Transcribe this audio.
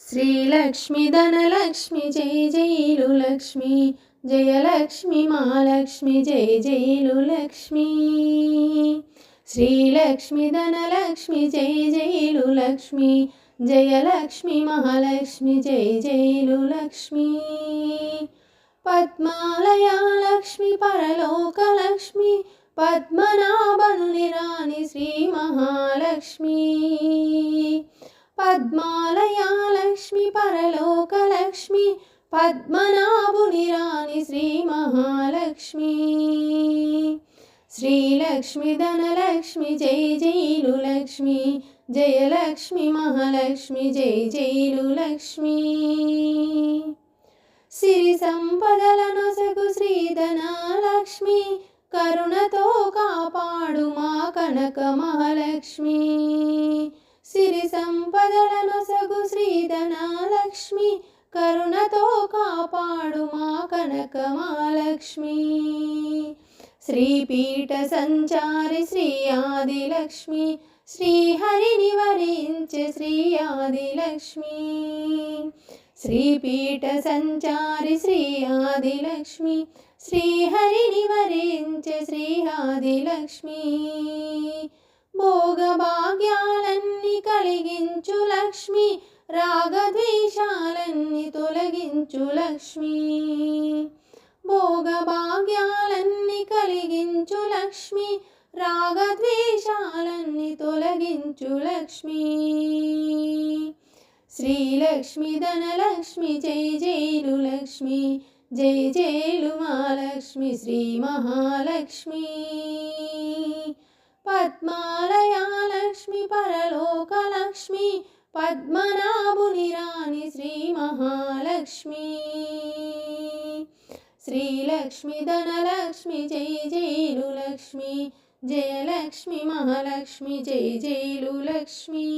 శ్రీలక్ష్మి ధనలక్ష్మి జై జైలు లక్ష్మి జయలక్ష్మి మహాలక్ష్మి జై జైలు లక్ష్మి. శ్రీలక్ష్మి ధనలక్ష్మి జై జైలు లక్ష్మి జయలక్ష్మి మహాలక్ష్మి జై జైలు లక్ష్మి. పద్మాలయా లక్ష్మి పరలోక లక్ష్మి పద్మనాభనుని రాణి శ్రీ మహాలక్ష్మి. పద్మాలయా లక్ష్మి పరలోక లక్ష్మి పద్మనాభుని రాణి శ్రీ మహాలక్ష్మి. శ్రీలక్ష్మి ధనలక్ష్మి జై జైలు లక్ష్మి జయలక్ష్మి మహాలక్ష్మి జై జైలు లక్ష్మి. సిరి సంపదలను సగు శ్రీధనలక్ష్మి కరుణతో కాపాడు మా కనక మహాలక్ష్మి. సిరి సంపదలను సగు శ్రీధనలక్ష్మి కరుణతో కాపాడు మా కనక మహాలక్ష్మి. శ్రీపీఠ సంచారి శ్రీ ఆదిలక్ష్మి శ్రీహరిని వరించే శ్రీ ఆదిలక్ష్మి. శ్రీపీఠ సంచారి శ్రీ ఆదిలక్ష్మి శ్రీహరిని వరించే శ్రీ ఆదిలక్ష్మి. భోగభాగ్యాలన్నీ కలిగించు లక్ష్మి రాగద్వేషాలన్నీ తొలగించు లక్ష్మి. భోగభాగ్యాలన్నీ కలిగించు లక్ష్మి రాగద్వేషాలన్నీ తొలగించు లక్ష్మి. శ్రీలక్ష్మి ధనలక్ష్మి జై జైలు లక్ష్మి జై జైలు మహాలక్ష్మి శ్రీ మహాలక్ష్మి. పద్మాలయా లక్ష్మి పరలోక లక్ష్మి పద్మనాభుని రాణి శ్రీ మహాలక్ష్మి. శ్రీలక్ష్మి ధనలక్ష్మి జై జైలు లక్ష్మి జయలక్ష్మి మహాలక్ష్మి జై జైలు లక్ష్మి.